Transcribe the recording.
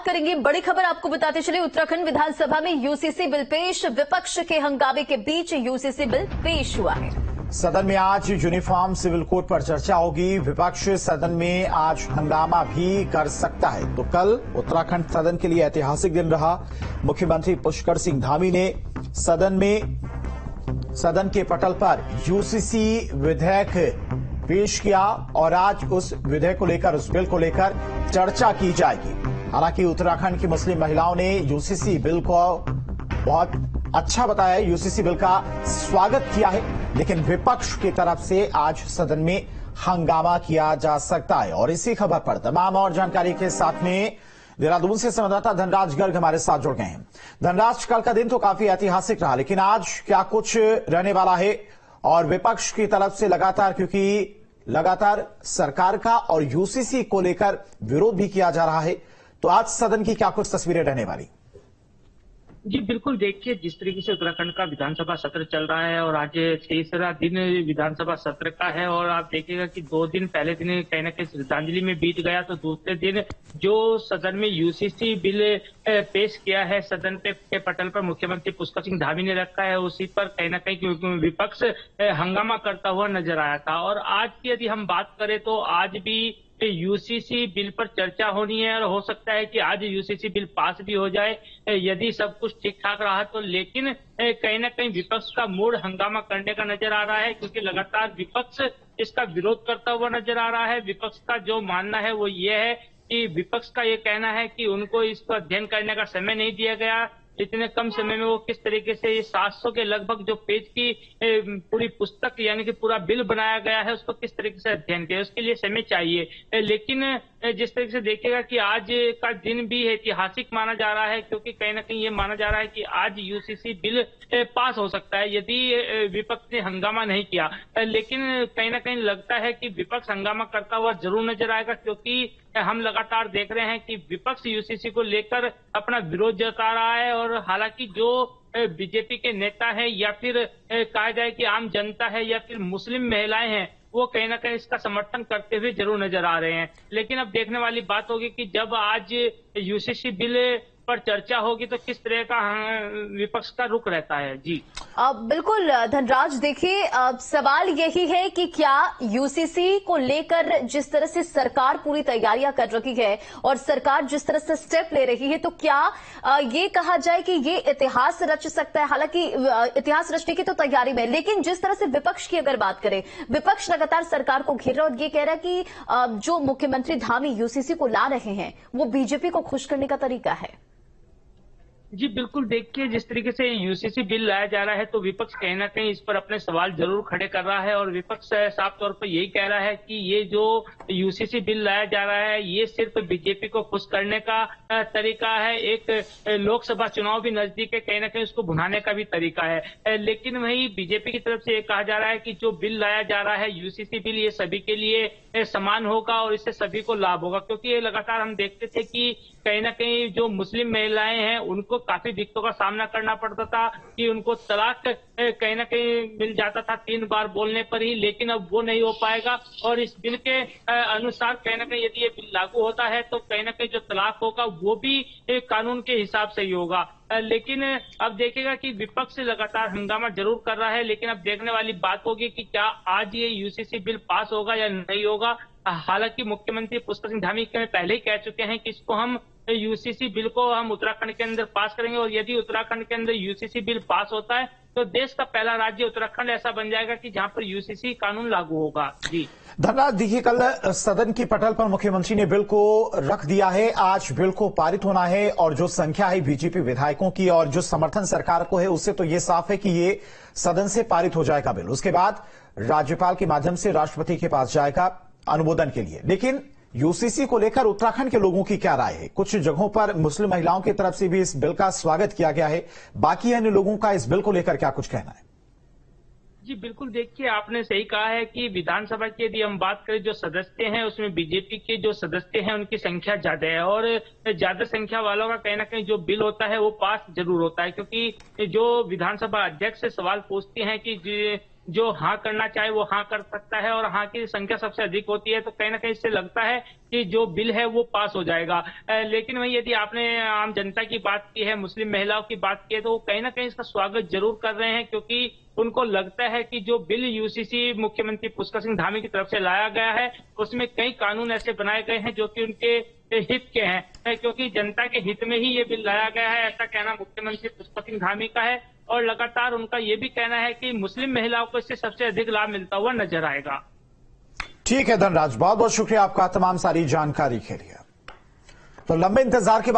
करेंगे। बड़ी खबर आपको बताते चले, उत्तराखंड विधानसभा में यूसीसी बिल पेश। विपक्ष के हंगामे के बीच यूसीसी बिल पेश हुआ है। सदन में आज यूनिफॉर्म सिविल कोड पर चर्चा होगी। विपक्ष सदन में आज हंगामा भी कर सकता है। तो कल उत्तराखंड सदन के लिए ऐतिहासिक दिन रहा। मुख्यमंत्री पुष्कर सिंह धामी ने सदन के पटल पर यूसीसी विधेयक पेश किया और आज उस विधेयक को लेकर, उस बिल को लेकर चर्चा की जाएगी। हालांकि उत्तराखंड की मुस्लिम महिलाओं ने यूसीसी बिल को बहुत अच्छा बताया, यूसीसी बिल का स्वागत किया है, लेकिन विपक्ष की तरफ से आज सदन में हंगामा किया जा सकता है। और इसी खबर पर तमाम और जानकारी के साथ में देहरादून से संवाददाता धनराज गर्ग हमारे साथ जुड़ गए हैं। धनराज, कल का दिन तो काफी ऐतिहासिक रहा, लेकिन आज क्या कुछ रहने वाला है? और विपक्ष की तरफ से लगातार सरकार का और यूसीसी को लेकर विरोध भी किया जा रहा है, तो आज सदन की क्या कुछ तस्वीरें रहने वाली? जी बिल्कुल, देखिए जिस तरीके से उत्तराखंड का विधानसभा सत्र चल रहा है और आज तीसरा दिन विधानसभा सत्र का है और आप देखिएगा कि 2 दिन, पहले दिन कहीं ना कहीं श्रद्धांजलि में बीत गया, तो दूसरे दिन जो सदन में यूसीसी बिल पेश किया है सदन के पटल पर मुख्यमंत्री पुष्कर सिंह धामी ने रखा है, उसी पर कहीं ना कहीं विपक्ष हंगामा करता हुआ नजर आया था। और आज की यदि हम बात करें तो आज भी यूसीसी बिल पर चर्चा होनी है और हो सकता है कि आज यूसीसी बिल पास भी हो जाए यदि सब कुछ ठीक ठाक रहा तो। लेकिन कहीं ना कहीं विपक्ष का मूड हंगामा करने का नजर आ रहा है, क्योंकि लगातार विपक्ष इसका विरोध करता हुआ नजर आ रहा है। विपक्ष का जो मानना है वो ये है कि विपक्ष का ये कहना है कि उनको इसको अध्ययन करने का समय नहीं दिया गया। इतने कम समय में वो किस तरीके से ये 700 के लगभग जो पेज की पूरी पुस्तक यानी कि पूरा बिल बनाया गया है उसको किस तरीके से अध्ययन किया, उसके लिए समय चाहिए। लेकिन जिस तरीके से देखिएगा कि आज का दिन भी ऐतिहासिक माना जा रहा है, क्योंकि कहीं ना कहीं ये माना जा रहा है कि आज यूसीसी बिल पास हो सकता है यदि विपक्ष ने हंगामा नहीं किया। लेकिन कहीं ना कहीं लगता है कि विपक्ष हंगामा करता हुआ जरूर नजर आएगा, क्योंकि हम लगातार देख रहे हैं कि विपक्ष यूसीसी को लेकर अपना विरोध जता रहा है। और हालांकि जो बीजेपी के नेता हैं या फिर कहा जाए कि आम जनता है या फिर मुस्लिम महिलाएं हैं, वो कहीं ना कहीं इसका समर्थन करते हुए जरूर नजर आ रहे हैं। लेकिन अब देखने वाली बात होगी कि जब आज यूसीसी बिल पर चर्चा होगी तो किस तरह का विपक्ष का रुख रहता है। जी बिल्कुल धनराज, देखिए सवाल यही है कि क्या यूसीसी को लेकर जिस तरह से सरकार पूरी तैयारियां कर रही है और सरकार जिस तरह से स्टेप ले रही है, तो क्या ये कहा जाए कि ये इतिहास रच सकता है? हालांकि इतिहास रचने की तो तैयारी में, लेकिन जिस तरह से विपक्ष की अगर बात करें, विपक्ष लगातार सरकार को घेर रहा है और ये कह रहा है कि जो मुख्यमंत्री धामी यूसीसी को ला रहे हैं वो बीजेपी को खुश करने का तरीका है। जी बिल्कुल, देखिए जिस तरीके से यूसीसी बिल लाया जा रहा है तो विपक्ष कहीं ना कहीं इस पर अपने सवाल जरूर खड़े कर रहा है। और विपक्ष साफ तौर पर यही कह रहा है कि ये जो यूसीसी बिल लाया जा रहा है ये सिर्फ बीजेपी को खुश करने का तरीका है। एक लोकसभा चुनाव भी नजदीक है, कहीं ना कहीं उसको भुनाने का भी तरीका है। लेकिन वही बीजेपी की तरफ से ये कहा जा रहा है कि जो बिल लाया जा रहा है यूसीसी बिल, ये सभी के लिए समान होगा और इससे सभी को लाभ होगा। क्योंकि ये लगातार हम देखते थे कि कहीं ना कहीं जो मुस्लिम महिलाएं हैं उनको काफी दिक्कतों का सामना करना पड़ता था कि उनको तलाक कहीं ना कहीं मिल जाता था 3 बार बोलने पर ही, लेकिन अब वो नहीं हो पाएगा। और इस बिल के अनुसार कहीं ना कहीं यदि ये बिल लागू होता है तो कहीं ना कहीं जो तलाक होगा वो भी कानून के हिसाब से ही होगा। लेकिन अब देखिएगा कि विपक्ष लगातार हंगामा जरूर कर रहा है, लेकिन अब देखने वाली बात होगी कि क्या आज ये यूसीसी बिल पास होगा या नहीं होगा। हालांकि मुख्यमंत्री पुष्कर सिंह धामी पहले ही कह चुके हैं कि इसको हम यूसीसी बिल को हम उत्तराखंड के अंदर पास करेंगे और यदि उत्तराखंड के अंदर यूसीसी बिल पास होता है तो देश का पहला राज्य उत्तराखंड ऐसा बन जाएगा कि जहां पर यूसीसी कानून लागू होगा। जी धनराज, देखिए कल सदन की पटल पर मुख्यमंत्री ने बिल को रख दिया है। आज बिल को पारित होना है और जो संख्या है बीजेपी विधायकों की और जो समर्थन सरकार को है उससे तो ये साफ है कि ये सदन से पारित हो जाएगा बिल। उसके बाद राज्यपाल के माध्यम से राष्ट्रपति के पास जाएगा अनुमोदन के लिए। लेकिन यूसीसी को लेकर उत्तराखंड के लोगों की क्या राय है? कुछ जगहों पर मुस्लिम महिलाओं की तरफ से भी इस बिल का स्वागत किया गया है, बाकी अन्य लोगों का इस बिल को लेकर क्या कुछ कहना है? जी बिल्कुल, देखिए आपने सही कहा है कि विधानसभा की यदि हम बात करें जो सदस्य हैं उसमें बीजेपी के जो सदस्य हैं उनकी संख्या ज्यादा है और ज्यादा संख्या वालों का कहीं ना कहीं जो बिल होता है वो पास जरूर होता है। क्योंकि जो विधानसभा अध्यक्ष से सवाल पूछते हैं कि जो हाँ करना चाहे वो हाँ कर सकता है और हाँ की संख्या सबसे अधिक होती है, तो कहीं ना कहीं इससे लगता है कि जो बिल है वो पास हो जाएगा। लेकिन वही यदि आपने आम जनता की बात की है, मुस्लिम महिलाओं की बात की है, तो वो कहीं ना कहीं इसका स्वागत जरूर कर रहे हैं, क्योंकि उनको लगता है कि जो बिल यूसीसी मुख्यमंत्री पुष्कर सिंह धामी की तरफ से लाया गया है उसमें कई कानून ऐसे बनाए गए हैं जो कि उनके हित के हैं, क्योंकि जनता के हित में ही ये बिल लाया गया है, ऐसा कहना मुख्यमंत्री पुष्कर सिंह धामी का है। और लगातार उनका ये भी कहना है कि मुस्लिम महिलाओं को इससे सबसे अधिक लाभ मिलता हुआ नजर आएगा। ठीक है धनराज, बहुत बहुत शुक्रिया आपका तमाम सारी जानकारी के लिए। तो लंबे इंतजार के